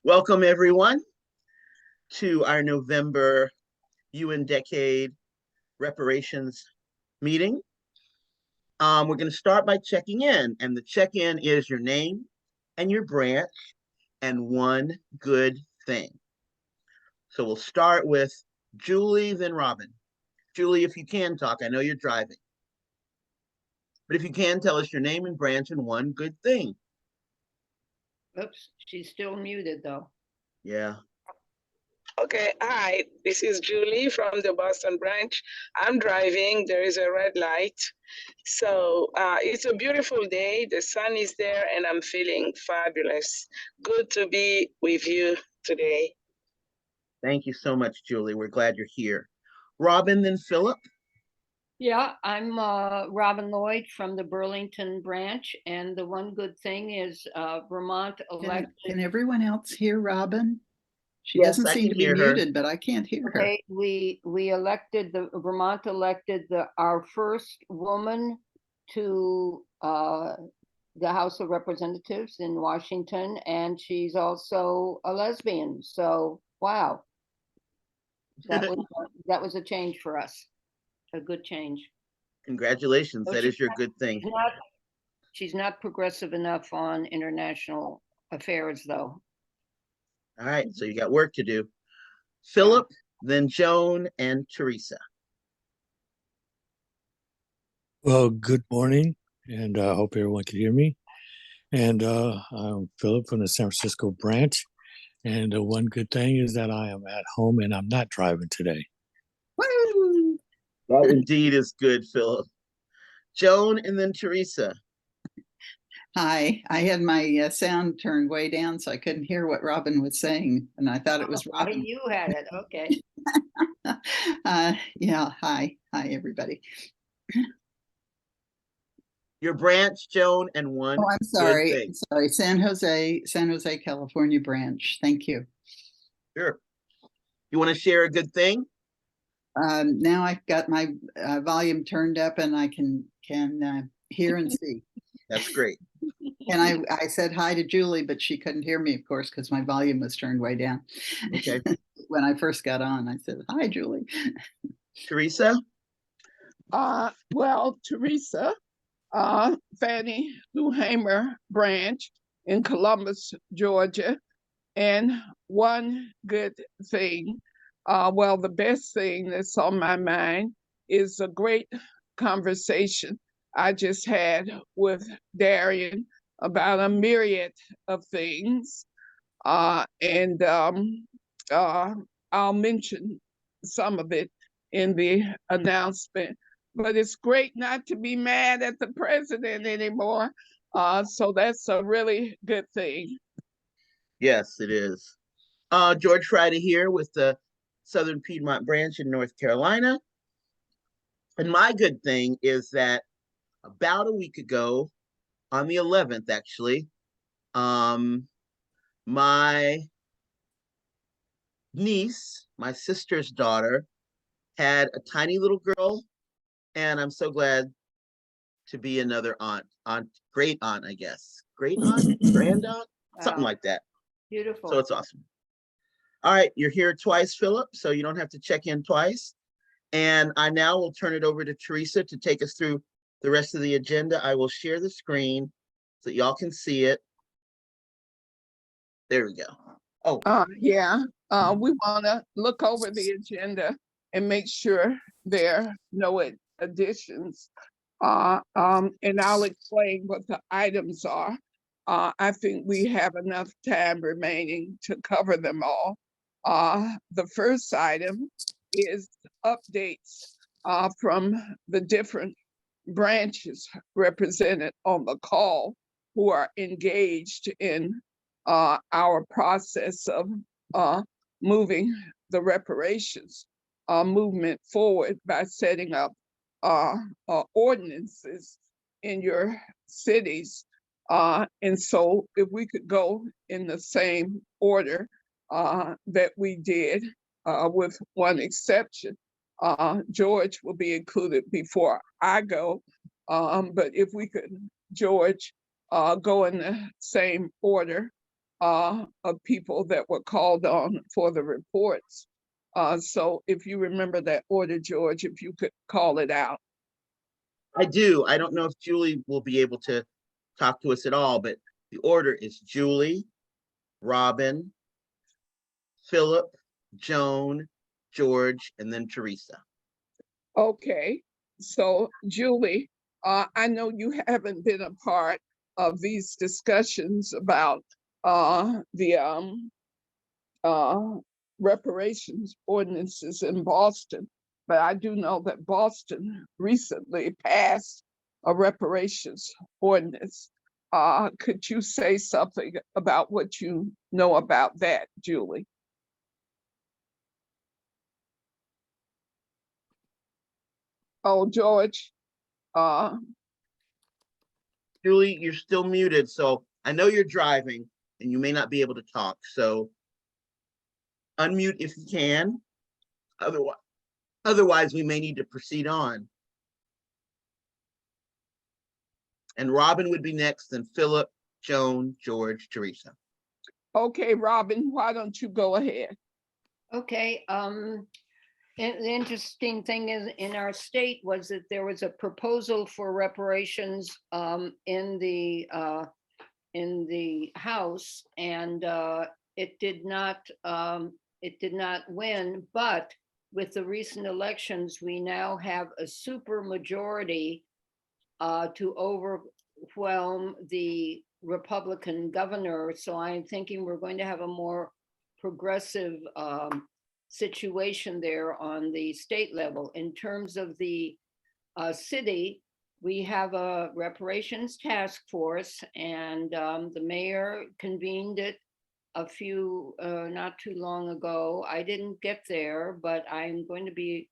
Welcome everyone to our November UN Decade Reparations meeting. We're going to start by checking in, and the check-in is your name and your branch and one good thing. So we'll start with Julie, then Robin. Julie, if you can talk, I know you're driving. But if you can, tell us your name and branch and one good thing. Oops, she's still muted though. Yeah. Okay, hi, this is Julie from the Boston branch. I'm driving, there is a red light. So it's a beautiful day, the sun is there and I'm feeling fabulous. Good to be with you today. Thank you so much, Julie. We're glad you're here. Robin, then Philip. Yeah, I'm Robin Lloyd from the Burlington branch, and the one good thing is Vermont elected. Can everyone else hear Robin? She Yes, doesn't I seem can to be hear her. muted, but I can't hear her. Okay, we elected Vermont elected our first woman to the House of Representatives in Washington, and she's also a lesbian. So wow, that was a change for us. A good change. Congratulations. So that is your good thing. She's not progressive enough on international affairs, though. All right, so you got work to do. Philip, then Joan, and Teresa. Well, good morning, and I hope everyone can hear me. And I'm Philip from the San Francisco branch. And the one good thing is that I am at home and I'm not driving today. Woo! That indeed is good, Philip. Joan, and then Teresa. Hi, I had my sound turned way down, so I couldn't hear what Robin was saying, and I thought it was Robin. You had it, okay. Yeah, hi, everybody. Your branch, Joan, and one. Oh, I'm sorry. San Jose, California branch. Thank you. Sure. You want to share a good thing? Now I've got my volume turned up, and I can hear and see. That's great. And I said hi to Julie, but she couldn't hear me, of course, because my volume was turned way down. Okay. When I first got on, I said, hi, Julie. Teresa? Well, Teresa, Fannie Lou Hamer branch in Columbus, Georgia. And one good thing, well, the best thing that's on my mind is a great conversation I just had with Darian about a myriad of things. And I'll mention some of it in the announcement. But it's great not to be mad at the president anymore. So that's a really good thing. Yes, it is. George Friday here with the Southern Piedmont branch in North Carolina. And my good thing is that about a week ago, on the 11th, actually, my niece, my sister's daughter, had a tiny little girl, and I'm so glad to be another great aunt, I guess. Great aunt, grand aunt, something like that. Beautiful. So it's awesome. All right, you're here twice, Philip, so you don't have to check in twice. And I now will turn it over to Teresa to take us through the rest of the agenda. I will share the screen so y'all can see it. There we go. Oh, yeah. We want to look over the agenda and make sure there are no additions. And I'll explain what the items are. I think we have enough time remaining to cover them all. The first item is updates from the different branches represented on the call who are engaged in our process of moving the reparations movement forward by setting up ordinances in your cities. And so if we could go in the same order that we did, with one exception, George will be included before I go. But if we could, George, go in the same order of people that were called on for the reports. So if you remember that order, George, if you could call it out. I do. I don't know if Julie will be able to talk to us at all, but the order is Julie, Robin, Philip, Joan, George, and then Teresa. Okay, so Julie, I know you haven't been a part of these discussions about the reparations ordinances in Boston, but I do know that Boston recently passed a reparations ordinance. Could you say something about what you know about that, Julie? Oh, George, Julie, you're still muted, so I know you're driving and you may not be able to talk. So unmute if you can. Otherwise, we may need to proceed on. And Robin would be next, then Philip, Joan, George, Teresa. okay, Robin, why don't you go ahead? Okay, the interesting thing is in our state was that there was a proposal for reparations in the House, and it did not win. But with the recent elections, we now have a super majority to overwhelm the Republican governor. So I'm thinking we're going to have a more progressive situation there on the state level. In terms of the city, we have a reparations task force, and the mayor convened it not too long ago. I didn't get there, but I'm going to be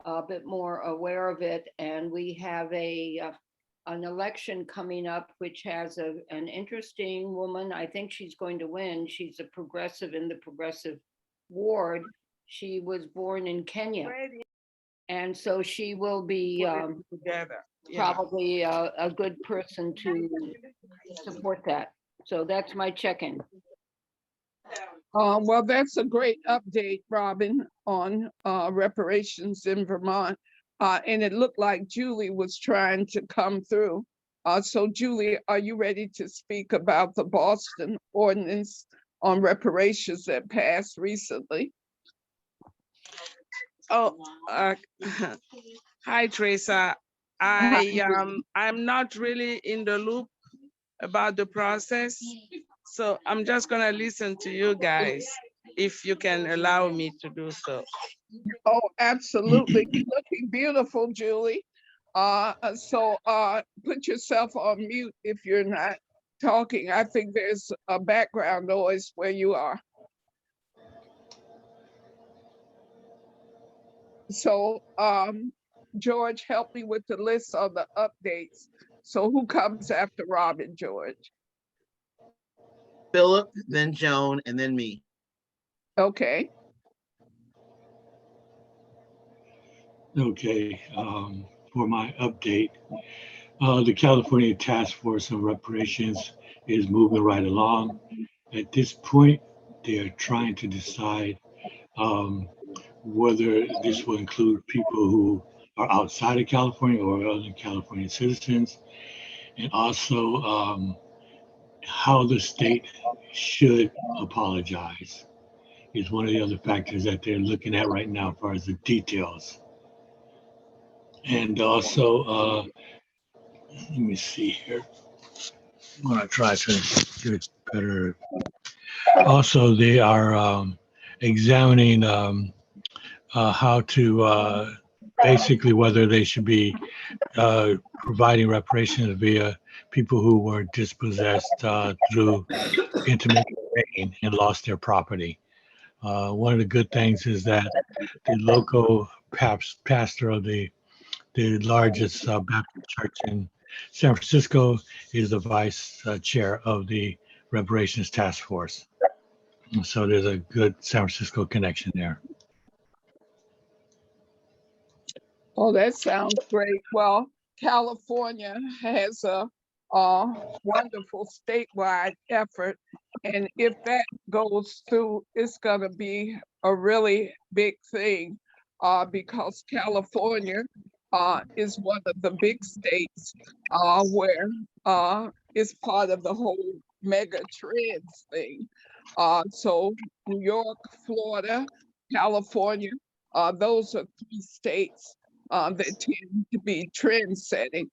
a bit more aware of it. And we have an election coming up, which has an interesting woman. I think she's going to win. She's a progressive in the progressive ward. She was born in Kenya. And so she will be probably a good person to support that. So that's my check-in. Well, that's a great update, Robin, on reparations in Vermont. And it looked like Julie was trying to come through. So Julie, are you ready to speak about the Boston ordinance on reparations that passed recently? Oh, hi, Teresa. I'm not really in the loop about the process, so I'm just gonna listen to you guys if you can allow me to do so. Oh, absolutely. You're looking beautiful, Julie. So put yourself on mute if you're not talking. I think there's a background noise where you are. So George, help me with the list of the updates. So who comes after Robin, George? Philip, then Joan, and then me. Okay. Okay, for my update, the California Task Force on Reparations is moving right along. At this point, they are trying to decide whether this will include people who are outside of California or other California citizens, and also how the state should apologize is one of the other factors that they're looking at right now as far as the details. And also, let me see here. I'm going to try to get it better. Also, they are examining how to basically whether they should be providing reparations via people who were dispossessed through intermittent rain and lost their property. One of the good things is that the local pastor of the largest Baptist church in San Francisco is the vice chair of the reparations task force. So there's a good San Francisco connection there. Oh, that sounds great. Well, California has a wonderful statewide effort. And if that goes through, it's going to be a really big thing because California is one of the big states where it's part of the whole mega trends thing. So New York, Florida, California, those are three states that tend to be trend setting.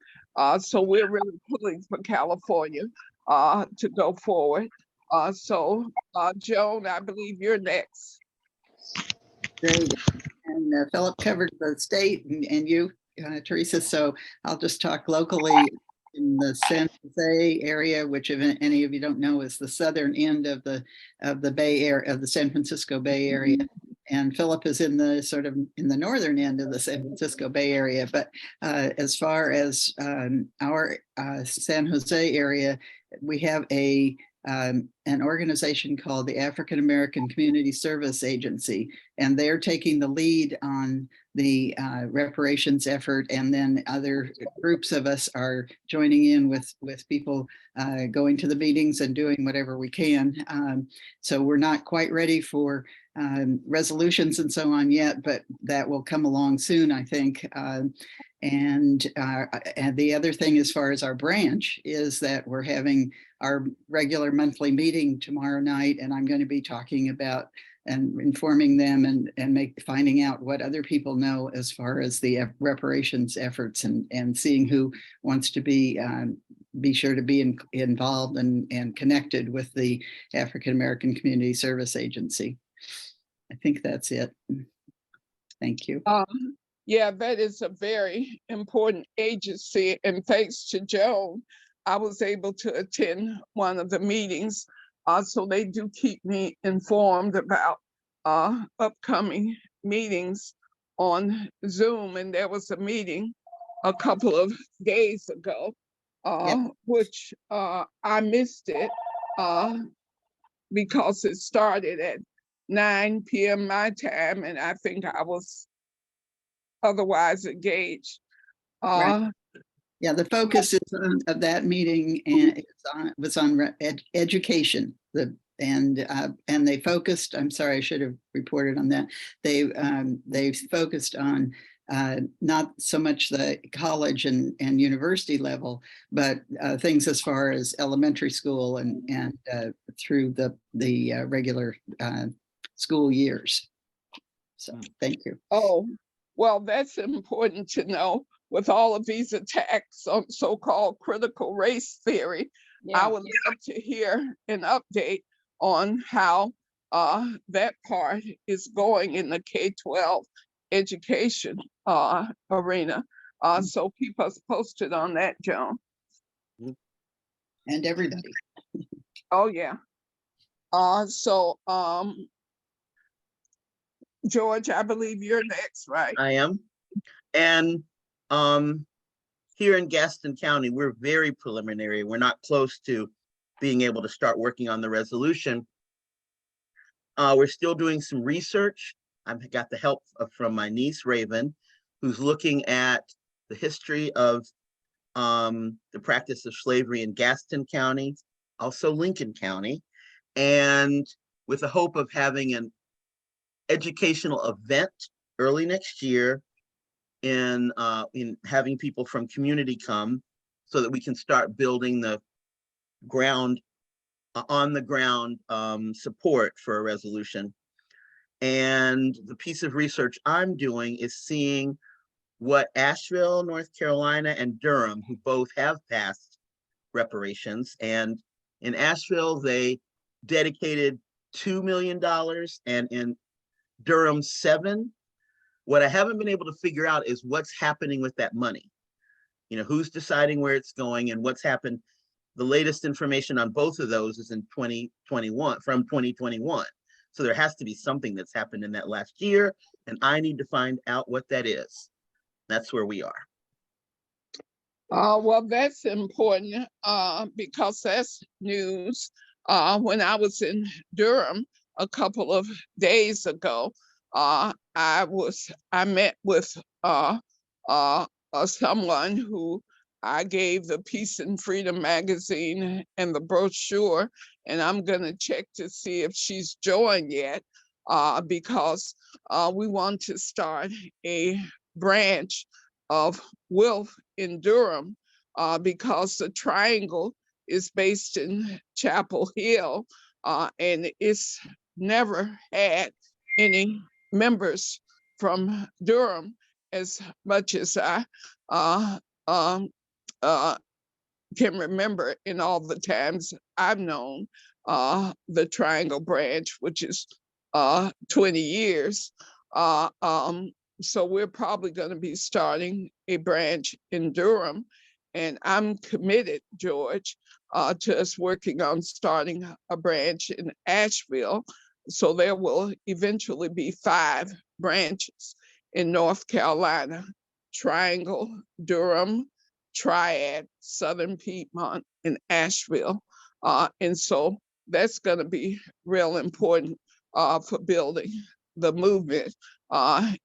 So we're really pulling for California to go forward. Joan, I believe you're next. Great. And Philip covered the state and you, Teresa. So I'll just talk locally in the San Jose area, which if any of you don't know is the southern end of the Bay Area, of the San Francisco Bay Area. And Philip is in the sort of in the northern end of the San Francisco Bay Area. But as far as our San Jose area, we have an organization called the African American Community Service Agency, and they're taking the lead on the reparations effort. And then other groups of us are joining in with people going to the meetings and doing whatever we can. So we're not quite ready for resolutions and so on yet, but that will come along soon, I think. And the other thing as far as our branch is that we're having our regular monthly meeting tomorrow night, and I'm going to be talking about and informing them and finding out what other people know as far as the reparations efforts and seeing who wants to be sure to be involved and connected with the African American Community Service Agency. I think that's it. Thank you. Yeah, that is a very important agency. And thanks to Joan, I was able to attend one of the meetings. So they do keep me informed about upcoming meetings on Zoom. And there was a meeting a couple of days ago, which I missed it because it started at 9 p.m. my time, and I think I was otherwise engaged. Right. Yeah, the focus of that meeting and was on education. And they focused. I'm sorry, I should have reported on that. They focused on not so much the college and university level, but things as far as elementary school and through the regular school years. So thank you. Oh, well, that's important to know. With all of these attacks on so-called critical race theory, Yeah. I would love to hear an update on how that part is going in the K-12 education arena. So keep us posted on that, Joan. And everybody. Oh, yeah. George, I believe you're next, right? I am. And here in Gaston County, we're very preliminary. We're not close to being able to start working on the resolution. We're still doing some research. I've got the help from my niece, Raven, who's looking at the history of the practice of slavery in Gaston County, also Lincoln County, and with the hope of having an educational event early next year in having people from community come so that we can start building the ground on the ground support for a resolution. And the piece of research I'm doing is seeing what Asheville, North Carolina, and Durham, who both have passed reparations. And in Asheville, they dedicated $2 million, and in Durham, 7. What I haven't been able to figure out is what's happening with that money. You know, who's deciding where it's going and what's happened. The latest information on both of those is in 2021, from 2021. So there has to be something that's happened in that last year, and I need to find out what that is. That's where we are. Well, that's important because that's news. When I was in Durham a couple of days ago, I met with someone who I gave the Peace and Freedom magazine and the brochure, and I'm gonna check to see if she's joined yet, because we want to start a branch of Wilf in Durham, because the Triangle is based in Chapel Hill, and it's never had any members from Durham as much as I um, uh, can remember in all the times I've known the Triangle branch, which is 20 years. Uh, um, so we're probably going to be starting a branch in Durham. And I'm committed, George, to us working on starting a branch in Asheville. So there will eventually be 5 branches in North Carolina: Triangle, Durham, Triad, Southern Piedmont, and Asheville. And so that's going to be real important for building the movement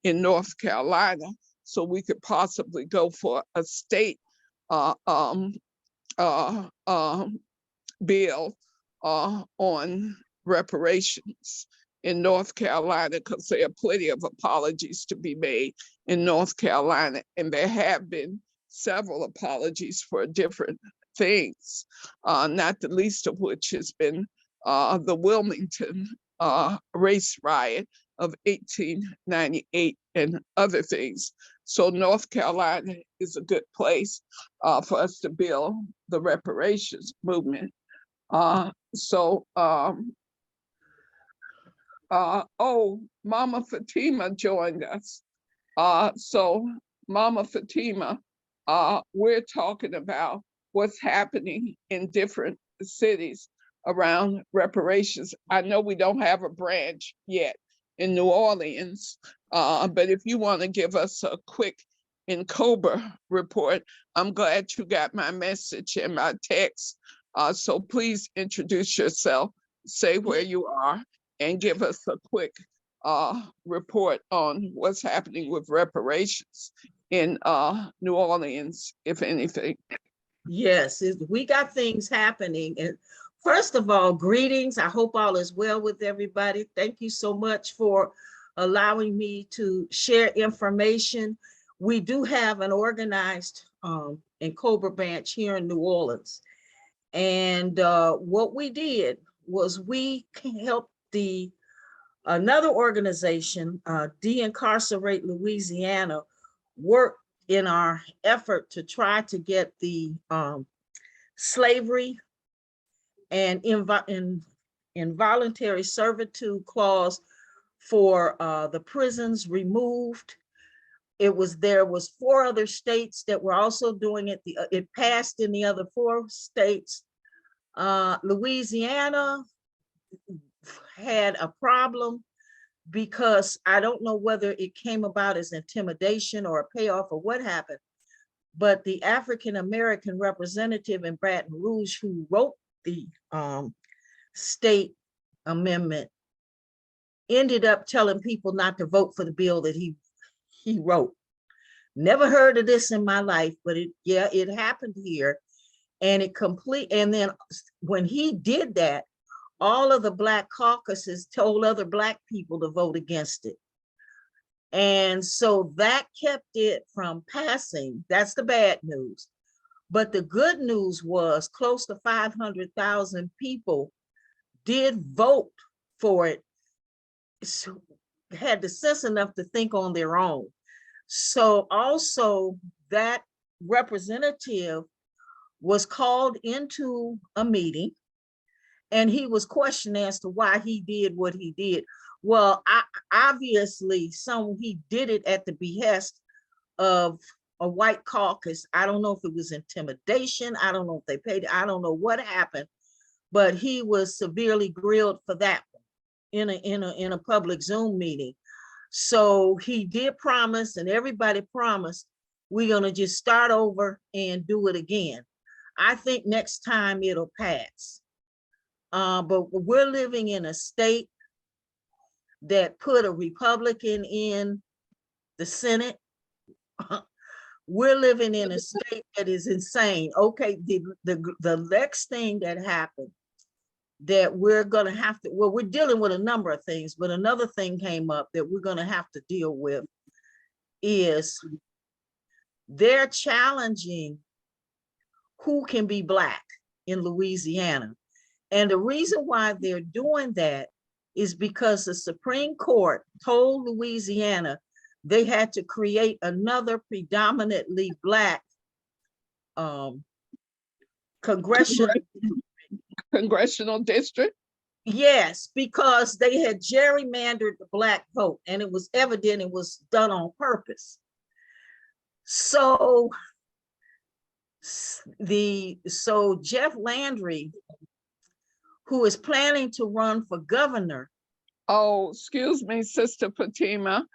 in North Carolina, so we could possibly go for a state uh, um, uh, um, bill on reparations in North Carolina, because there are plenty of apologies to be made in North Carolina, and there have been several apologies for different things, not the least of which has been the Wilmington race riot of 1898 and other things. So North Carolina is a good place for us to build the reparations movement. Oh, Mama Fatima joined us. So Mama Fatima, we're talking about what's happening in different cities around reparations. I know we don't have a branch yet in New Orleans, but if you want to give us a quick Cobra report, I'm glad you got my message and my text. So please introduce yourself, say where you are, and give us a quick report on what's happening with reparations in New Orleans, if anything. Yes, we got things happening. And first of all, greetings. I hope all is well with everybody. Thank you so much for allowing me to share information. We do have an organized Cobra branch here in New Orleans. And what we did was we helped another organization, De-Incarcerate Louisiana, work in our effort to try to get the slavery and involuntary servitude clause for the prisons removed. There was 4 other states that were also doing it. It passed in the other 4 states. Louisiana had a problem because I don't know whether it came about as intimidation or a payoff or what happened, but the African-American representative in Baton Rouge who wrote the state amendment ended up telling people not to vote for the bill that he wrote. Never heard of this in my life, but it happened here. And and then when he did that, all of the Black caucuses told other Black people to vote against it. And so that kept it from passing. That's the bad news. But the good news was close to 500,000 people did vote for it, so had the sense enough to think on their own. So also that representative was called into a meeting, and he was questioned as to why he did what he did. Well, obviously, he did it at the behest of a white caucus. I don't know if it was intimidation. I don't know if they paid. I don't know what happened, but he was severely grilled for that in a public Zoom meeting. So he did promise, and everybody promised, we're gonna just start over and do it again. I think next time it'll pass. But we're living in a state that put a Republican in the Senate. We're living in a state that is insane. Okay, the next thing that happened that we're going to have to, well, we're dealing with a number of things, but another thing came up that we're going to have to deal with is they're challenging who can be Black in Louisiana. And the reason why they're doing that is because the Supreme Court told Louisiana they had to create another predominantly Black congressional district. Yes, because they had gerrymandered the Black vote, and it was evident it was done on purpose. So Jeff Landry, who is planning to run for governor. Oh, excuse me, Sister Fatima.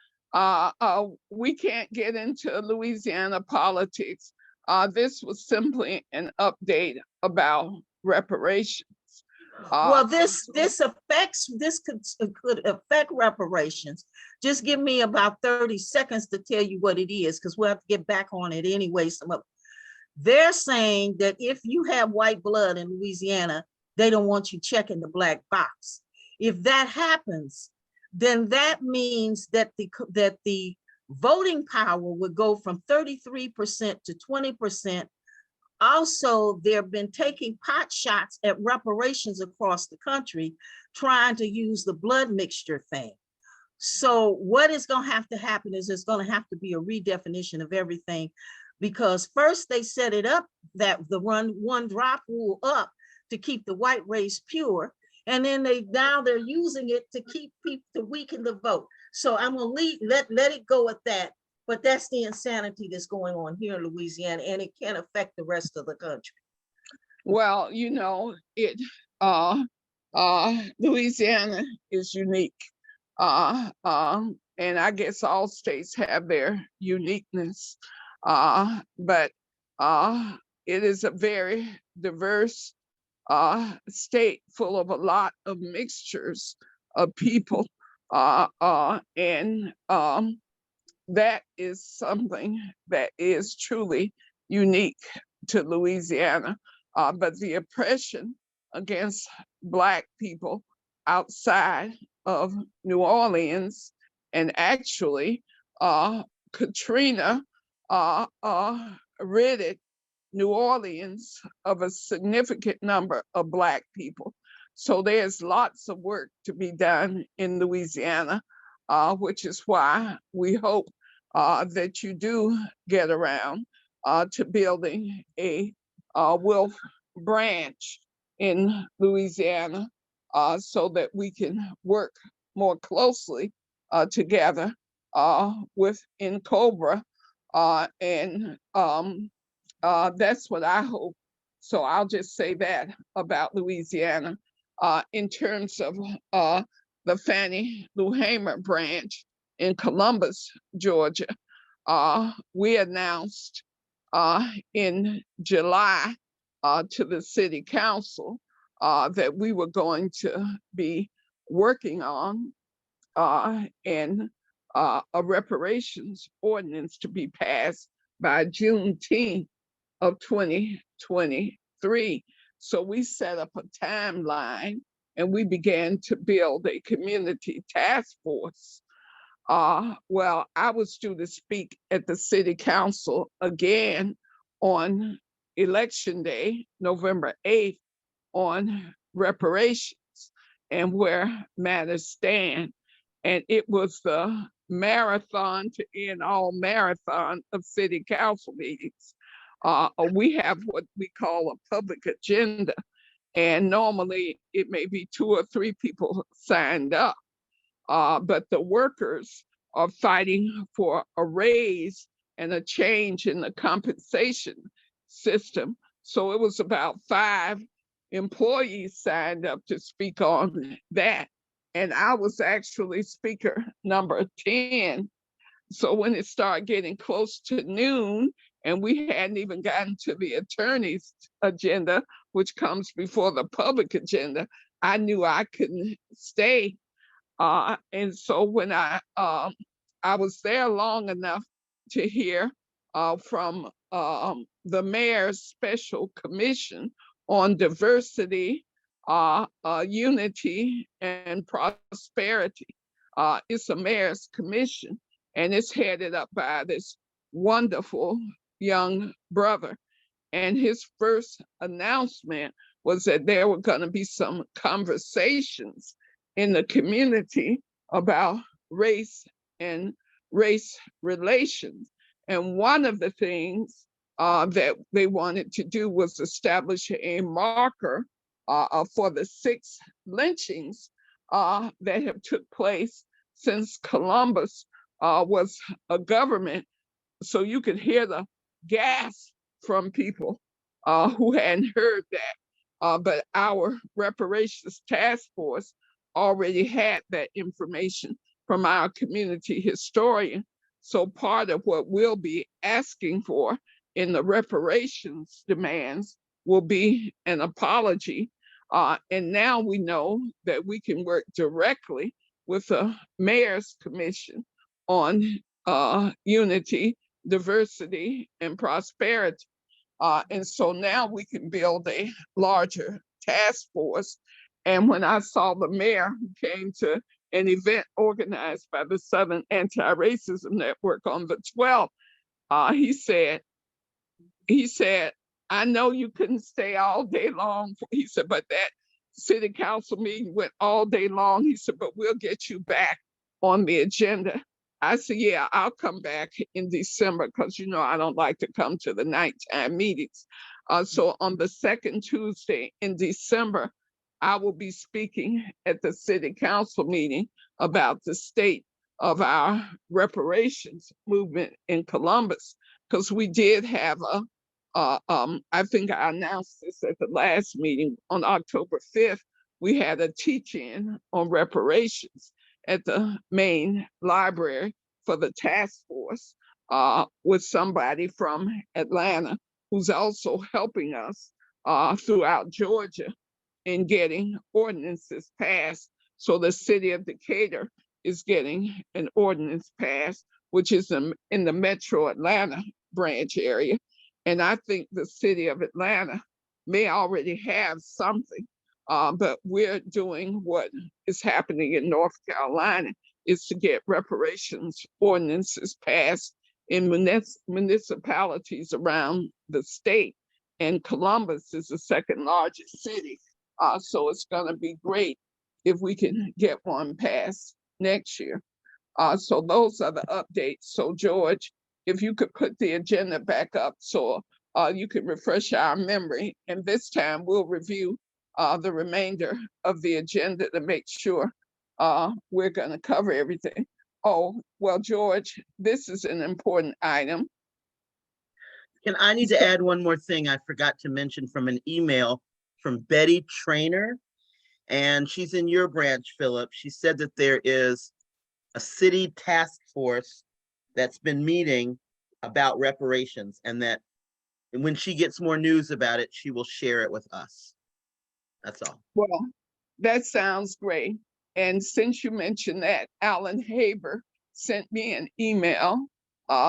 We can't get into Louisiana politics. This was simply an update about reparations. Well, this could affect reparations. Just give me about 30 seconds to tell you what it is, because we'll have to get back on it anyway. They're saying that if you have white blood in Louisiana, they don't want you checking the Black box. If that happens, then that means that the voting power would go from 33% to 20%. Also, they've been taking pot shots at reparations across the country, trying to use the blood mixture thing. So what is going to have to happen is there's going to have to be a redefinition of everything, because first they set it up that the one drop rule up to keep the white race pure. And then now they're using it to keep people, to weaken the vote. So I'm going to let it go at that. But that's the insanity that's going on here in Louisiana, and it can affect the rest of the country. Well, you know, Louisiana is unique. And I guess all states have their uniqueness. But it is a very diverse state full of a lot of mixtures of people. And that is something that is truly unique to Louisiana. But the oppression against Black people outside of New Orleans, and actually Katrina ridded New Orleans of a significant number of Black people. So there's lots of work to be done in Louisiana, which is why we hope that you do get around to building a Wolf branch in Louisiana, so that we can work more closely together with NCOBRA, and that's what I hope. So I'll just say that about Louisiana. In terms of the Fannie Lou Hamer branch in Columbus, Georgia, we announced in July to the city council that we were going to be working on and a reparations ordinance to be passed by Juneteenth of 2023. So we set up a timeline and we began to build a community task force. Well, I was due to speak at the city council again on election day, November 8th, on reparations and where matters stand. And it was the marathon to end all marathon of city council meetings. We have what we call a public agenda, and normally it may be 2 or 3 people signed up, but the workers are fighting for a raise and a change in the compensation system. So it was about 5 employees signed up to speak on that. And I was actually speaker number 10. So when it started getting close to noon, and we hadn't even gotten to the attorney's agenda, which comes before the public agenda, I knew I couldn't stay. And so when I was there long enough to hear from the mayor's special commission on diversity, unity, and prosperity. It's a mayor's commission, and it's headed up by this wonderful young brother. And his first announcement was that there were going to be some conversations in the community about race and race relations. And one of the things that they wanted to do was establish a marker for the 6 lynchings that have took place since Columbus was a government. So you could hear the gasp from people who hadn't heard that. But our reparations task force already had that information from our community historian. So part of what we'll be asking for in the reparations demands will be an apology. And now we know that we can work directly with the mayor's commission on unity, diversity, and prosperity. And so now we can build a larger task force. And when I saw the mayor who came to an event organized by the Southern Anti-Racism Network on the 12th, he said, I know you couldn't stay all day long. He said, but that city council meeting went all day long. He said, but we'll get you back on the agenda. I said, yeah, I'll come back in December because, I don't like to come to the nighttime meetings. So on the second Tuesday in December, I will be speaking at the city council meeting about the state of our reparations movement in Columbus, because we did have I think I announced this at the last meeting on October 5th, we had a teach-in on reparations at the main library for the task force with somebody from Atlanta who's also helping us throughout Georgia in getting ordinances passed. So the city of Decatur is getting an ordinance passed, which is in the Metro Atlanta branch area. And I think the city of Atlanta may already have something, but we're doing what is happening in North Carolina, is to get reparations ordinances passed in municipalities around the state. And Columbus is the second largest city. So it's going to be great if we can get one passed next year. So those are the updates. So George, if you could put the agenda back up so you can refresh our memory. And this time we'll review the remainder of the agenda to make sure we're going to cover everything. Oh, well, George, this is an important item. I need to add one more thing I forgot to mention from an email from Betty Trainer, and she's in your branch, Philip. She said that there is a city task force that's been meeting about reparations, and that when she gets more news about it, she will share it with us. That's all. Well, that sounds great. And since you mentioned that, Alan Haber sent me an email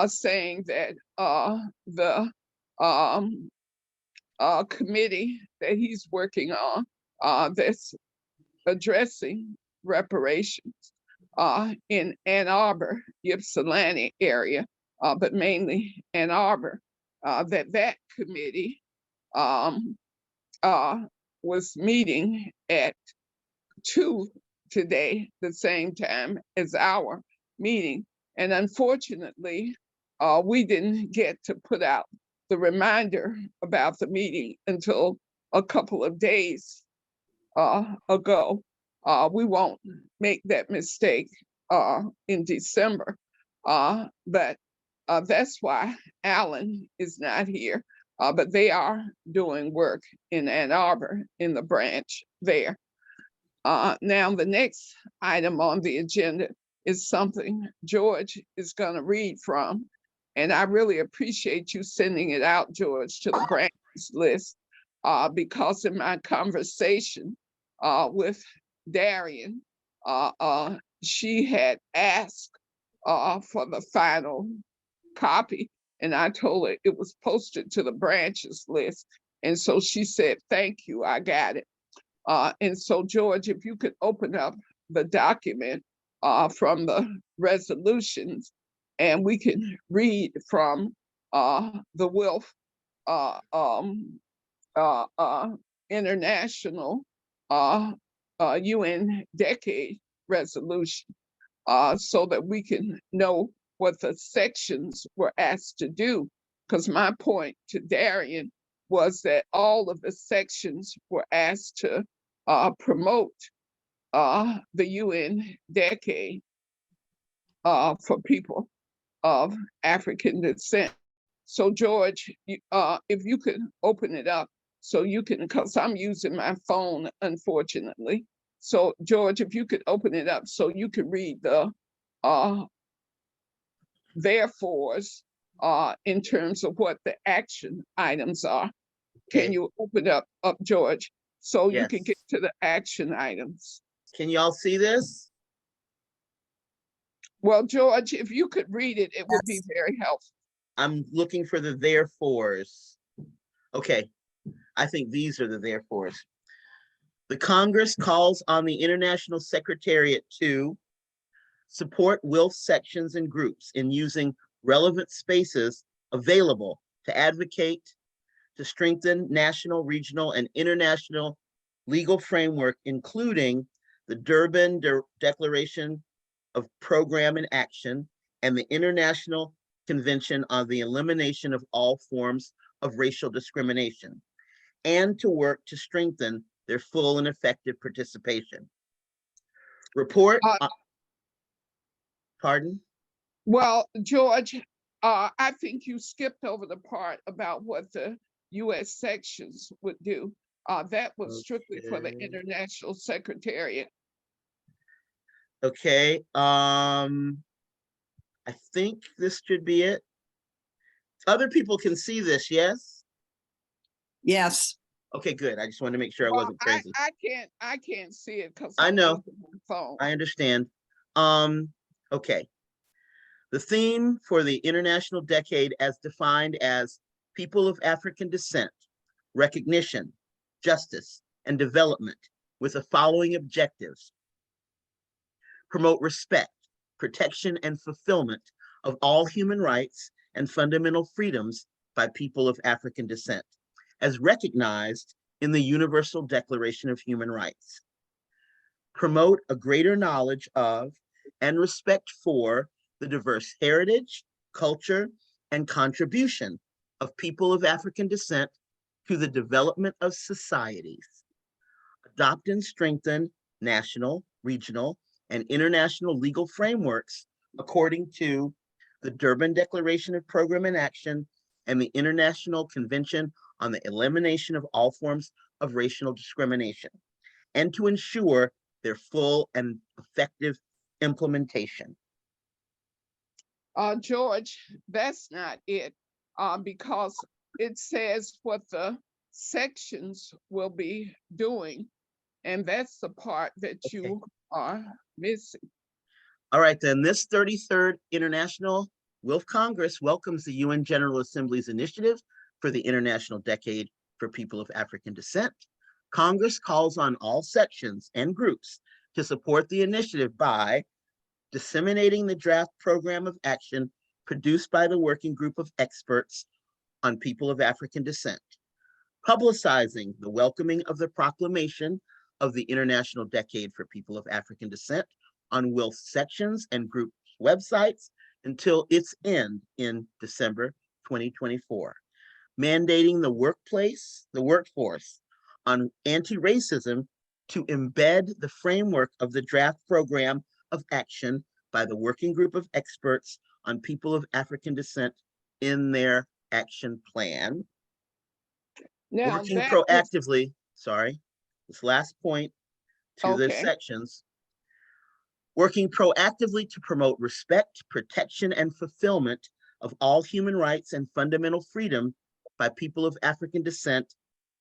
saying that the committee that he's working on that's addressing reparations in Ann Arbor, Ypsilanti area, but mainly Ann Arbor, that committee was meeting at 2 today, the same time as our meeting. And unfortunately, we didn't get to put out the reminder about the meeting until a couple of days ago. We won't make that mistake in December, but that's why Alan is not here. But they are doing work in Ann Arbor in the branch there. Now, the next item on the agenda is something George is going to read from. And I really appreciate you sending it out, George, to the branch list, because in my conversation with Darian, she had asked for the final copy And I told her it was posted to the branches list. And so she said, thank you, I got it. And so George, if you could open up the document from the resolutions, and we can read from the WILF international UN decade resolution, so that we can know what the sections were asked to do. Because my point to Darian was that all of the sections were asked to promote the UN decade for people of African descent. So George, if you could open it up so you can, because I'm using my phone, unfortunately. So George, if you could open it up so you can read the therefores in terms of what the action items are. Okay. Can you open up George, so you can Yes. get to the action items? Can y'all see this? Well, George, if you could read it, it would be very helpful. I'm looking for the therefores. Okay, I think these are the therefores. The Congress calls on the International Secretariat to support WILF sections and groups in using relevant spaces available to advocate, to strengthen national, regional, and international legal framework, including the Durban Declaration of Program and Action and the International Convention on the Elimination of All Forms of Racial Discrimination, and to work to strengthen their full and effective participation. Report, pardon? Well, George, I think you skipped over the part about what the U.S. sections would do. That was strictly for the Okay. International Secretariat. Okay, I think this should be it. Other people can see this, yes? Yes. Okay, good. I just wanted to make sure I Well, wasn't crazy. I can't see it because I know. using my phone. I understand. Okay. The theme for the International Decade as defined as people of African descent, recognition, justice, and development with the following objectives: promote respect, protection, and fulfillment of all human rights and fundamental freedoms by people of African descent, as recognized in the Universal Declaration of Human Rights. Promote a greater knowledge of and respect for the diverse heritage, culture, and contribution of people of African descent to the development of societies. Adopt and strengthen national, regional, and international legal frameworks according to the Durban Declaration of Program and Action and the International Convention on the Elimination of All Forms of Racial Discrimination, and to ensure their full and effective implementation. George, that's not it, because it says what the sections will be doing, and that's the part that you are missing. All right, then, this 33rd International WILF Congress welcomes the UN General Assembly's initiative for the International Decade for People of African Descent. Congress calls on all sections and groups to support the initiative by disseminating the draft program of action produced by the working group of experts on people of African descent, publicizing the welcoming of the proclamation of the International Decade for People of African Descent on WILF sections and group websites until its end in December 2024, mandating the workforce on anti-racism to embed the framework of the draft program of action by the working group of experts on people of African descent in their action plan. Now, Working proactively, sorry, this last point to the sections. Working proactively to promote respect, protection, and fulfillment of all human rights and fundamental freedom by people of African descent,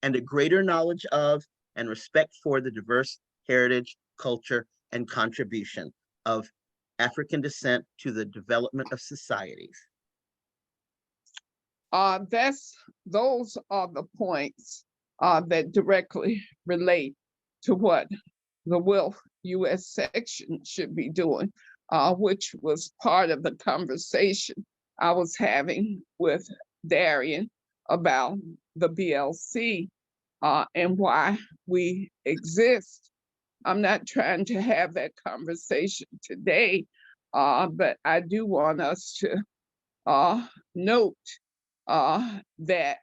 and a greater knowledge of and respect for the diverse heritage, culture, and contribution of African descent to the development of societies. Those are the points that directly relate to what the Wilf U.S. section should be doing, which was part of the conversation I was having with Darian about the BLC and why we exist. I'm not trying to have that conversation today, but I do want us to note that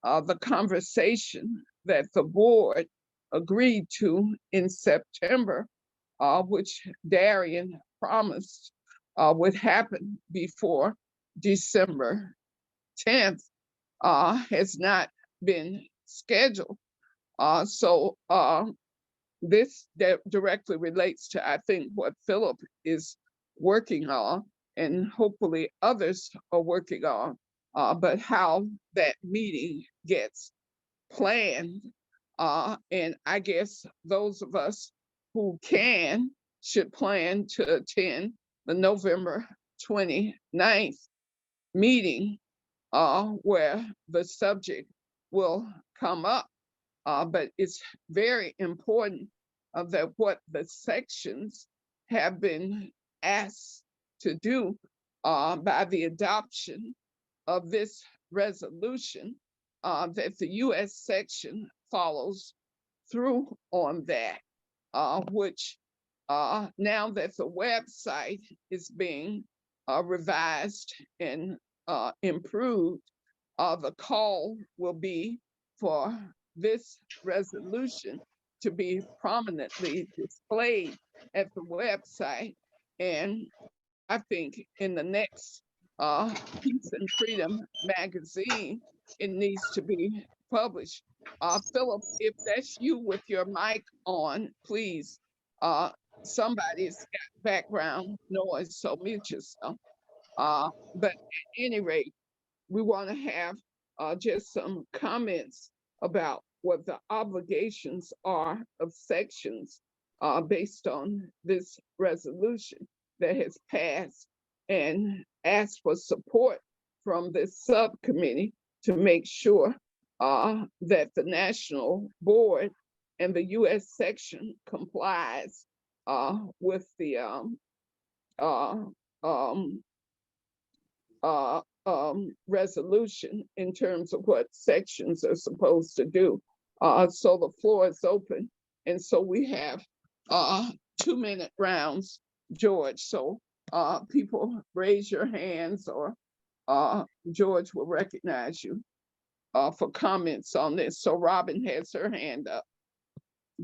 the conversation that the board agreed to in September, which Darian promised would happen before December 10th, has not been scheduled. So this directly relates to, I think, what Philip is working on, and hopefully others are working on, but how that meeting gets planned. And I guess those of us who can should plan to attend the November 29th meeting, where the subject will come up. But it's very important that what the sections have been asked to do by the adoption of this resolution, that the U.S. section follows through on that, which now that the website is being revised and improved, the call will be for this resolution to be prominently displayed at the website. And I think in the next Peace and Freedom magazine, it needs to be published. Philip, if that's you with your mic on, please. Somebody's got background noise, so mute yourself. But at any rate, we want to have just some comments about what the obligations are of sections based on this resolution that has passed, and ask for support from this subcommittee to make sure that the national board and the U.S. section complies with the resolution in terms of what sections are supposed to do. So the floor is open. And so we have 2-minute rounds, George. So people raise your hands, or George will recognize you for comments on this. So Robin has her hand up.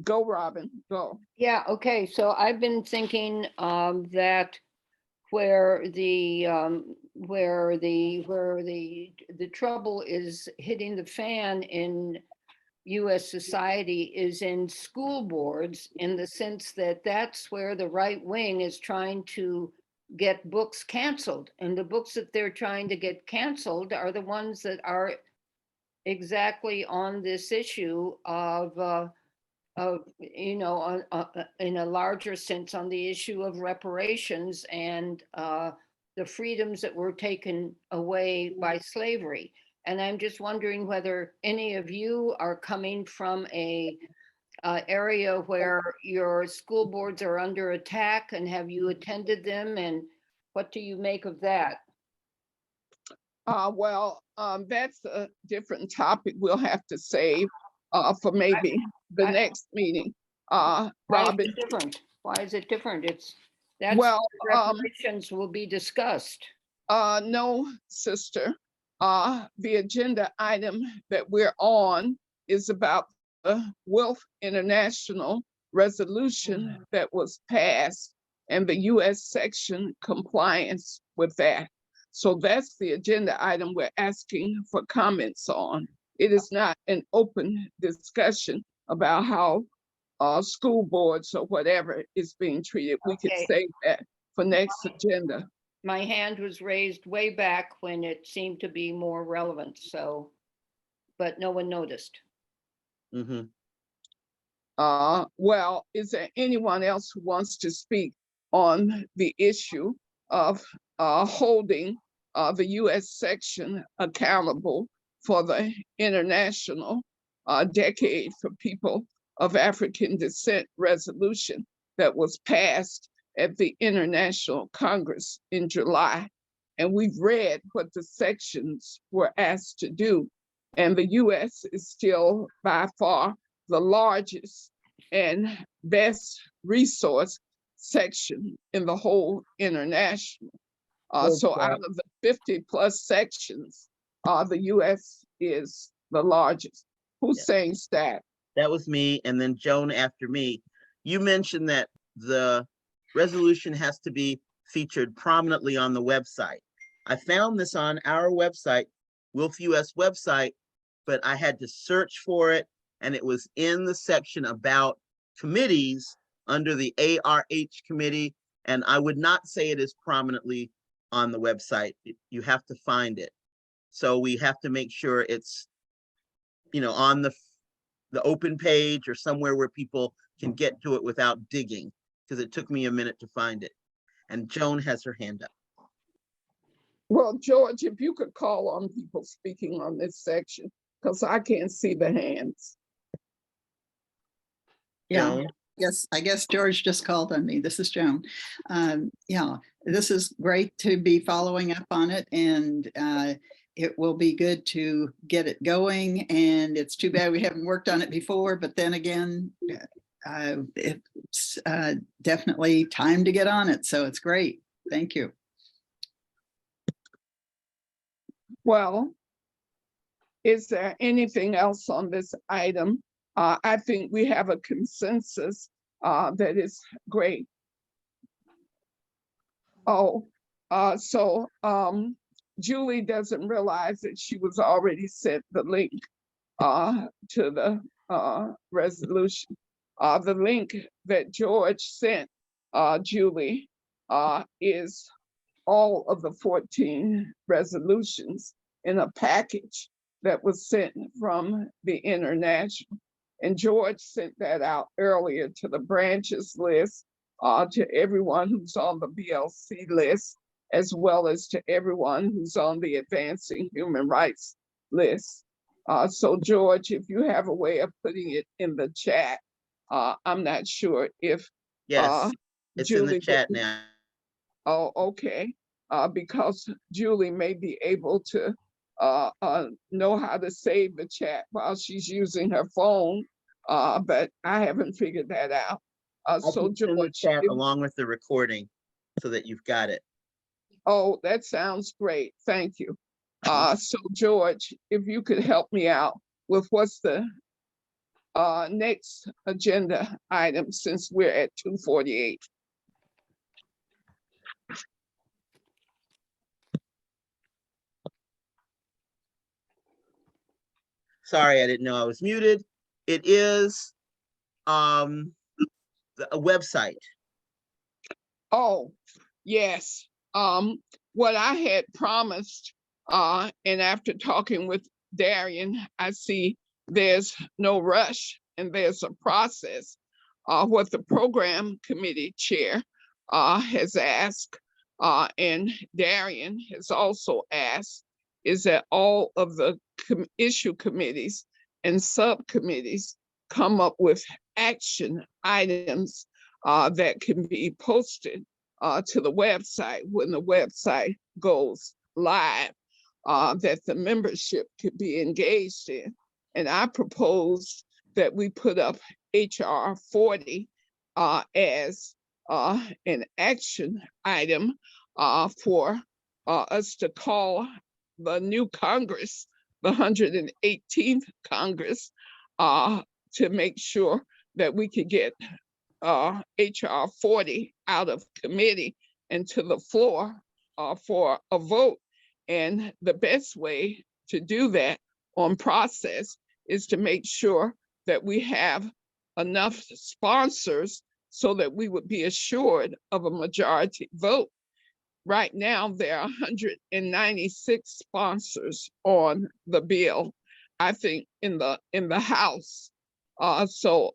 Go, Robin, go. Yeah, okay, so I've been thinking that where the trouble is hitting the fan in US society is in school boards, in the sense that that's where the right wing is trying to get books canceled. And the books that they're trying to get canceled are the ones that are exactly on this issue of you know, in a larger sense, on the issue of reparations and the freedoms that were taken away by slavery. And I'm just wondering whether any of you are coming from a area where your school boards are under attack, and have you attended them, and what do you make of that? Well, that's a different topic we'll have to save for maybe the next meeting. Why Robin. is it different? Why is it different? That's Well, reparations will be discussed. No, sister. The agenda item that we're on is about the Wilf International resolution that was passed and the U.S. section compliance with that. So that's the agenda item we're asking for comments on. It is not an open discussion about how school boards or whatever is being treated. We could save that for next agenda. My hand was raised way back when it seemed to be more relevant, so, but no one noticed. Mm-hmm. Well, is there anyone else who wants to speak on the issue of holding the U.S. section accountable for the International Decade for People of African Descent resolution that was passed at the International Congress in July. And we've read what the sections were asked to do. And the US is still by far the largest and best resource section in the whole international. So out of the 50 plus sections, the US is the largest. Who's saying stat? That was me, and then Joan after me. You mentioned that the resolution has to be featured prominently on the website. I found this on our website, Wilf US website, but I had to search for it, and it was in the section about committees under the ARH committee, and I would not say it is prominently on the website. You have to find it. So we have to make sure it's, you know, on the open page or somewhere where people can get to it without digging, because it took me a minute to find it. And Joan has her hand up. Well, George, if you could call on people speaking on this section, because I can't see the hands. Yeah. Joan? Yes, I guess George just called on me. This is Joan. Yeah, this is great to be following up on it, and it will be good to get it going. And it's too bad we haven't worked on it before, but then again, it's definitely time to get on it. So it's great. Thank you. Well, is there anything else on this item? I think we have a consensus that is great. Oh, so Julie doesn't realize that she was already sent the link to the resolution. The link that George sent Julie is all of the 14 resolutions in a package that was sent from the international. And George sent that out earlier to the branches list, to everyone who's on the BLC list, as well as to everyone who's on the Advancing Human Rights list. So George, if you have a way of putting it in the chat, I'm not sure if Yes, it's Julie in the chat now. Oh, okay. Because Julie may be able to know how to save the chat while she's using her phone, but I haven't figured that out. So in the George, chat along with the recording so that you've got it. oh, that sounds great. Thank you. So George, if you could help me out with what's the next agenda item, since we're at 2:48. Sorry, I didn't know I was muted. It is a website. Oh, yes. What I had promised, and after talking with Darian, I see there's no rush and there's a process. What the program committee chair has asked, and Darian has also asked, is that all of the issue committees and subcommittees come up with action items that can be posted to the website when the website goes live, that the membership could be engaged in. And I proposed that we put up HR 40 as an action item for us to call the new Congress, the 118th Congress, to make sure that we could get HR 40 out of committee and to the floor for a vote. And the best way to do that on process is to make sure that we have enough sponsors so that we would be assured of a majority vote. Right now, there are 196 sponsors on the bill, I think, in the House. So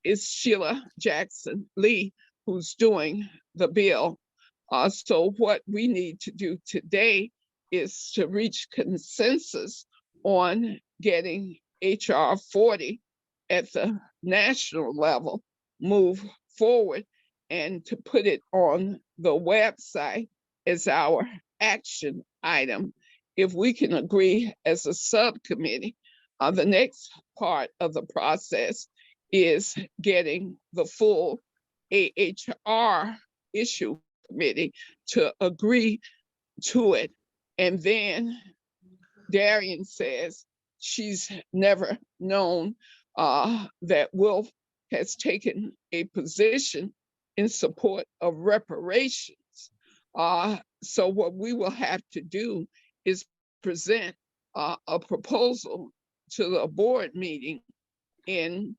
it's Sheila Jackson Lee who's doing the bill. So what we need to do today is to reach consensus on getting HR 40 at the national level move forward and to put it on the website as our action item. If we can agree as a subcommittee, the next part of the process is getting the full AHR issue committee to agree to it. And then Darian says she's never known that Wolf has taken a position in support of reparations. So what we will have to do is present a proposal to the board meeting in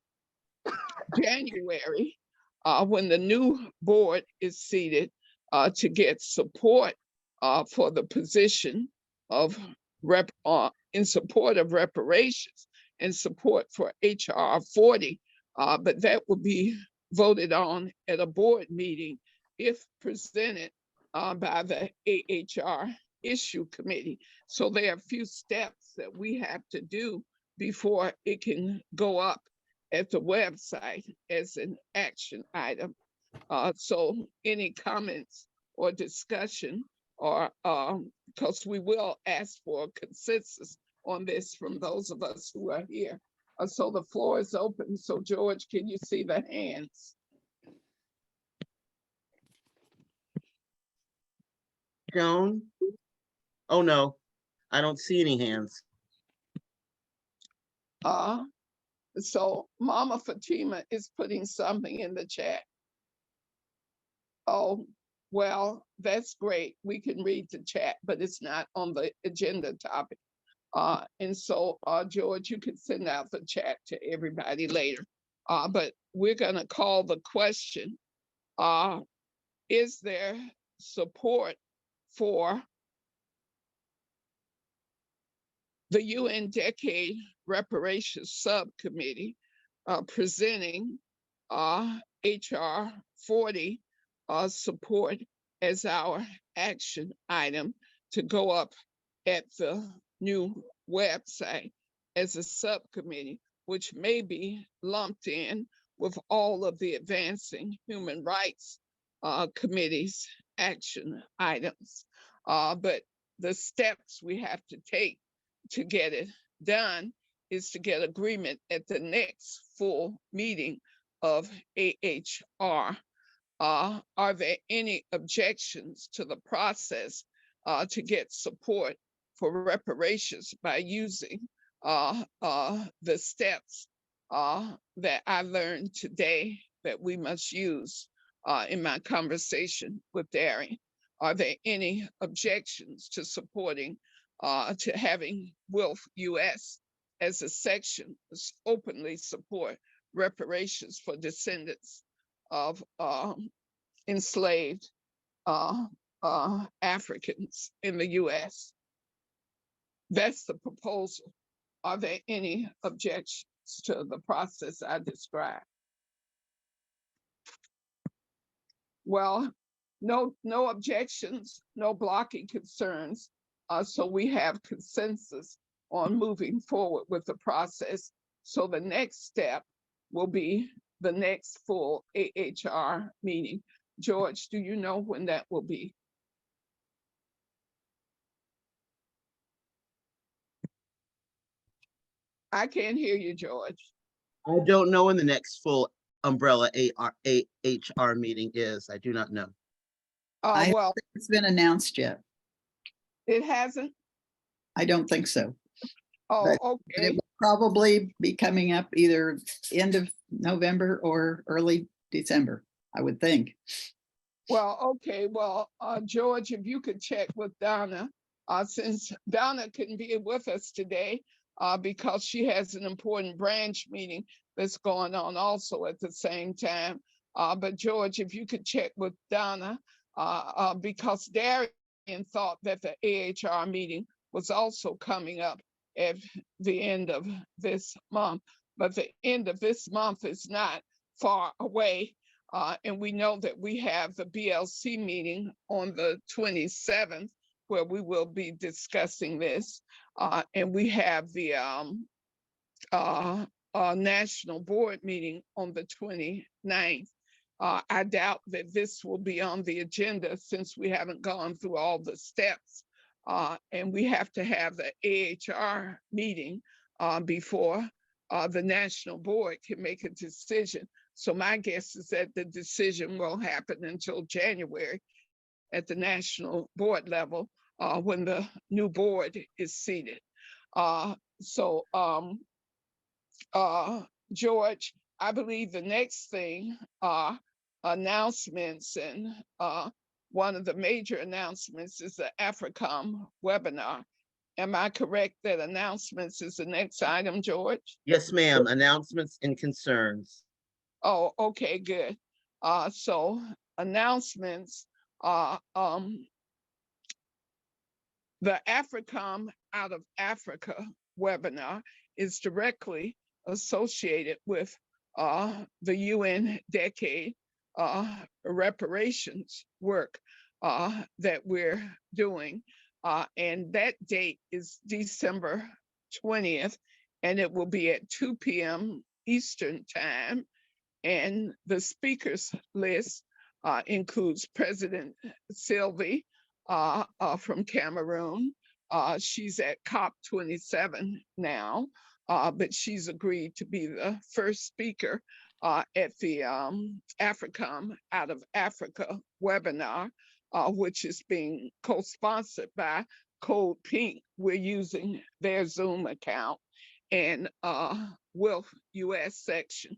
January when the new board is seated to get support for the position of in support of reparations and support for HR 40, but that will be voted on at a board meeting if presented by the AHR issue committee. So there are a few steps that we have to do before it can go up at the website as an action item. So any comments or discussion, or because we will ask for consensus on this from those of us who are here. So the floor is open. So George, can you see the hands? Joan? Oh, no, I don't see any hands. So Mama Fatima is putting something in the chat. Oh, well, that's great. We can read the chat, but it's not on the agenda topic. And so, George, you can send out the chat to everybody later. But we're gonna call the question, is there support for the UN Decade Reparations Subcommittee presenting HR 40 support as our action item to go up at the new website as a subcommittee, which may be lumped in with all of the advancing human rights committee's action items. But the steps we have to take to get it done is to get agreement at the next full meeting of AHR. Are there any objections to the process to get support for reparations by using the steps that I learned today that we must use in my conversation with Darian? Are there any objections to supporting, to having WILF US as a section openly support reparations for descendants of enslaved Africans in the US? That's the proposal. Are there any objections to the process I described? Well, no objections, no blocking concerns. So we have consensus on moving forward with the process. So the next step will be the next full AHR meeting. George, do you know when that will be? I can't hear you, George. I don't know when the next full umbrella AHR meeting is. I do not know. I don't Well, think it's been announced yet. it hasn't. I don't think so. Oh, But okay. it will probably be coming up either end of November or early December, I would think. Well, okay. Well, George, if you could check with Donna, since Donna couldn't be with us today because she has an important branch meeting that's going on also at the same time. But George, if you could check with Donna, because Darian thought that the AHR meeting was also coming up at the end of this month, but the end of this month is not far away. And we know that we have the BLC meeting on the 27th, where we will be discussing this. And we have the national board meeting on the 29th. I doubt that this will be on the agenda since we haven't gone through all the steps. And we have to have the AHR meeting before the national board can make a decision. So my guess is that the decision won't happen until January at the national board level when the new board is seated. George, I believe the next thing are announcements, and one of the major announcements is the AFRICOM webinar. Am I correct that announcements is the next item, George? Yes, ma'am. Announcements and concerns. Oh, okay, good. So announcements, the AFRICOM Out of Africa webinar is directly associated with the UN decade reparations work that we're doing. And that date is December 20th, and it will be at 2 p.m. Eastern time. And the speakers list includes President Sylvie from Cameroon. She's at COP27 now, but she's agreed to be the first speaker at the AFRICOM Out of Africa webinar, which is being co-sponsored by Code Pink. We're using their Zoom account, and WILF US section.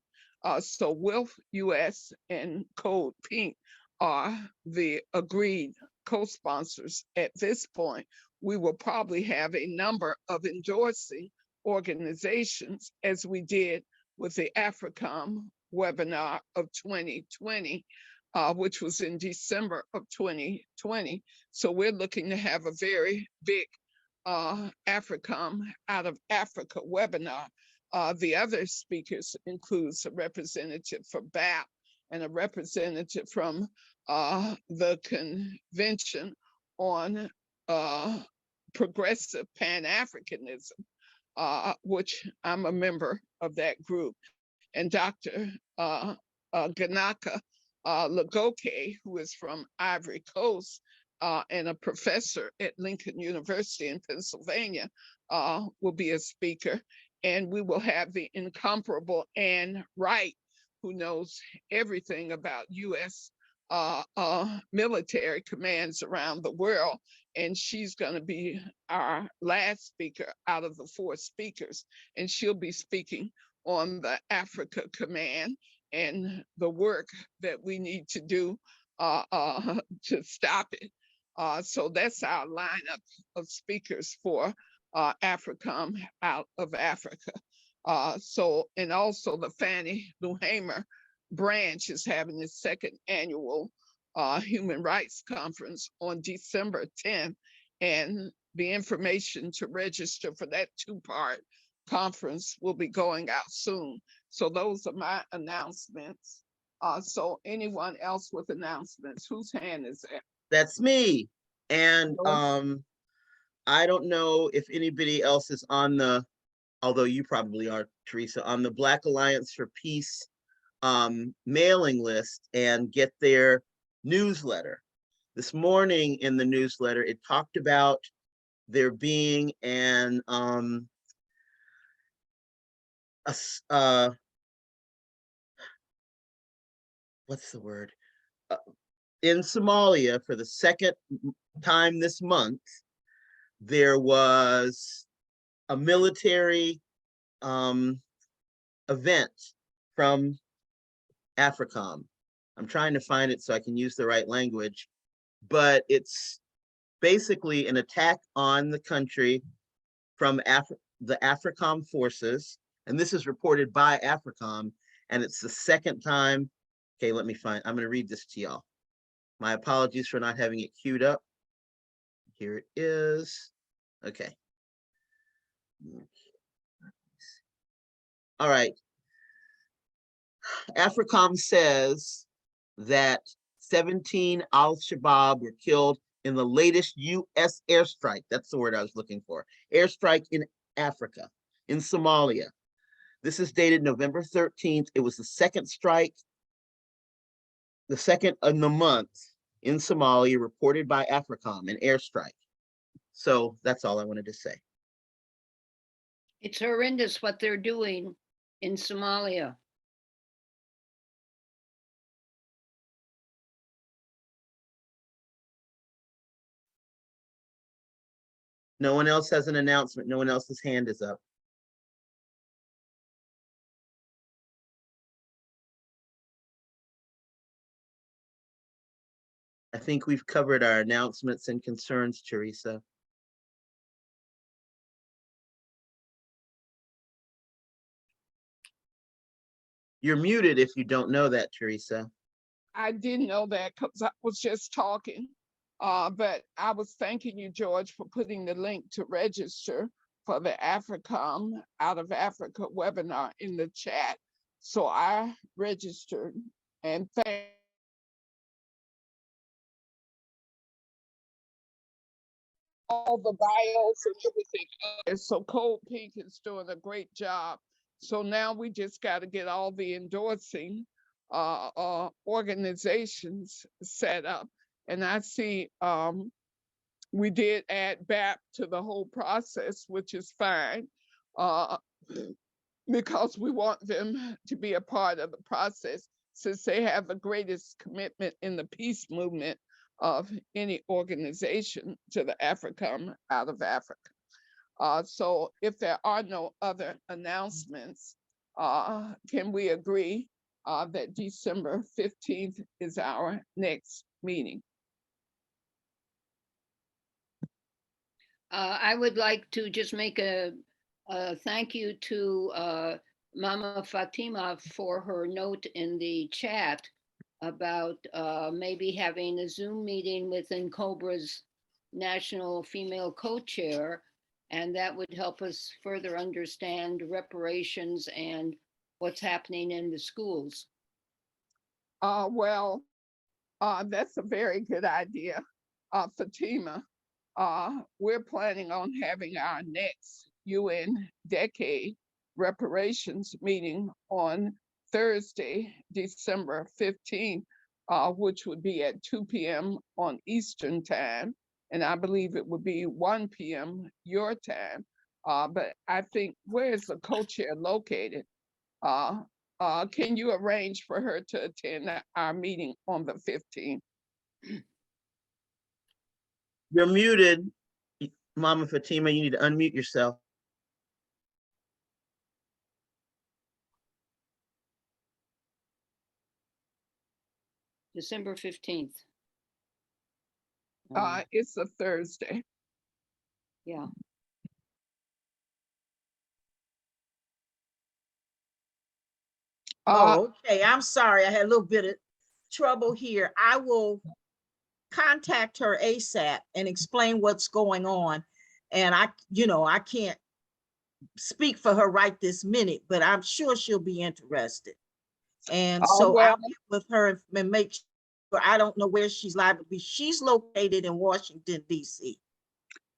So WILF US and Code Pink are the agreed co-sponsors at this point. We will probably have a number of endorsing organizations, as we did with the AFRICOM webinar of 2020, which was in December of 2020. So we're looking to have a very big AFRICOM Out of Africa webinar. The other speakers includes a representative for BAP and a representative from the Convention on Progressive Pan-Africanism, which I'm a member of that group, and Dr. Ganaka Lagoke, who is from Ivory Coast and a professor at Lincoln University in Pennsylvania, will be a speaker. And we will have the incomparable Ann Wright, who knows everything about US military commands around the world. And she's going to be our last speaker out of the 4 speakers. And she'll be speaking on the Africa Command and the work that we need to do to stop it. So that's our lineup of speakers for AFRICOM Out of Africa. And also the Fannie Lou Hamer branch is having its 2nd annual Human Rights Conference on December 10th. And the information to register for that 2-part conference will be going out soon. So those are my announcements. So anyone else with announcements, whose hand is that? That's me. And I don't know if anybody else is on the, although you probably are, Teresa, on the Black Alliance for Peace mailing list and get their newsletter. This morning in the newsletter, it talked about there being an what's the word? In Somalia, for the 2nd time this month, there was a military event from AFRICOM. I'm trying to find it so I can use the right language, but it's basically an attack on the country from the AFRICOM forces. And this is reported by AFRICOM, and it's the 2nd time. Okay, let me find, I'm gonna read this to y'all. My apologies for not having it queued up. Here it is. Okay. All right. AFRICOM says that 17 al-Shabaab were killed in the latest U.S. airstrike. That's the word I was looking for. Airstrike in Africa, in Somalia. This is dated November 13th. It was the second strike, the second in the month in Somalia, reported by AFRICOM, an airstrike. So that's all I wanted to say. It's horrendous what they're doing in Somalia. No one else has an announcement. No one else's hand is up. I think we've covered our announcements and concerns, Teresa. You're muted if you don't know that, Teresa. I didn't know that because I was just talking. But I was thanking you, George, for putting the link to register for the AFRICOM Out of Africa webinar in the chat. So I registered, and thank all the bios and everything. So Cold Pink is doing a great job. So now we just got to get all the endorsing organizations set up. And I see we did add BAP to the whole process, which is fine, because we want them to be a part of the process, since they have the greatest commitment in the peace movement of any organization to the AFRICOM Out of Africa. So if there are no other announcements, can we agree that December 15th is our next meeting? I would like to just make a thank you to Mama Fatima for her note in the chat about maybe having a Zoom meeting with NCOBRA's National Female Co-Chair, and that would help us further understand reparations and what's happening in the schools. Well, that's a very good idea, Fatima. We're planning on having our next UN Decade Reparations meeting on Thursday, December 15th, which would be at 2 p.m. on Eastern Time. And I believe it would be 1 p.m. your time. But I think, where is the co-chair located? Can you arrange for her to attend our meeting on the 15th? You're muted, Mama Fatima. You need to unmute yourself. December 15th. It's a Thursday. Yeah. Oh, okay. I'm sorry. I had a little bit of trouble here. I will contact her ASAP and explain what's going on. And I can't speak for her right this minute, but I'm sure she'll be interested. And so well, I'll get with her and make sure. I don't know where she's liable to be. She's located in Washington, D.C.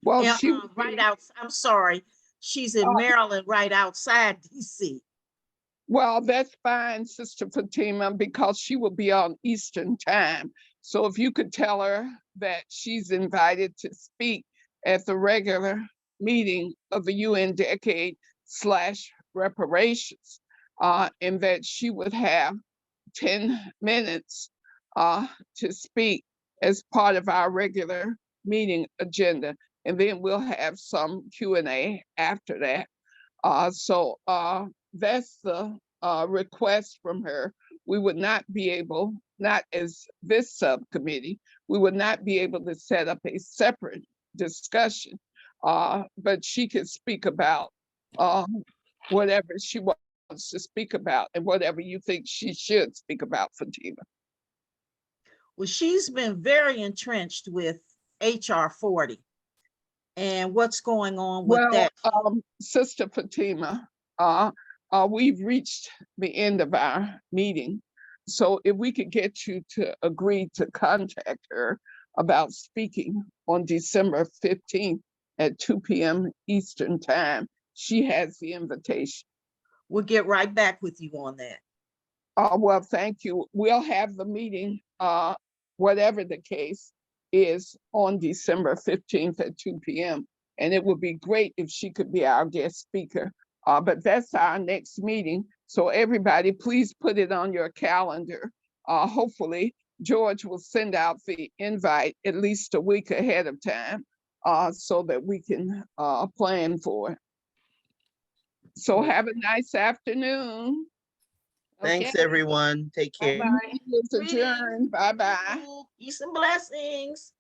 Well, And, she right out. I'm sorry. She's in Maryland, right outside D.C. Well, that's fine, Sister Fatima, because she will be on Eastern Time. So if you could tell her that she's invited to speak at the regular meeting of the UN Decade / Reparations, and that she would have 10 minutes to speak as part of our regular meeting agenda. And then we'll have some Q&A after that. So that's the request from her. We would not be able, not as this subcommittee, we would not be able to set up a separate discussion, but she can speak about whatever she wants to speak about and whatever you think she should speak about, Fatima. Well, she's been very entrenched with HR 40 and what's going on with that. Sister Fatima, we've reached the end of our meeting. So if we could get you to agree to contact her about speaking on December 15th at 2 p.m. Eastern Time, she has the invitation. We'll get right back with you on that. Well, thank you. We'll have the meeting, whatever the case is, on December 15th at 2 p.m. And it would be great if she could be our guest speaker. But that's our next meeting. So everybody, please put it on your calendar. Hopefully, George will send out the invite at least a week ahead of time so that we can plan for it. So have a nice afternoon. Thanks, Okay. everyone. Take care. Bye-bye. It's adjourned. Bye-bye. Peace and blessings.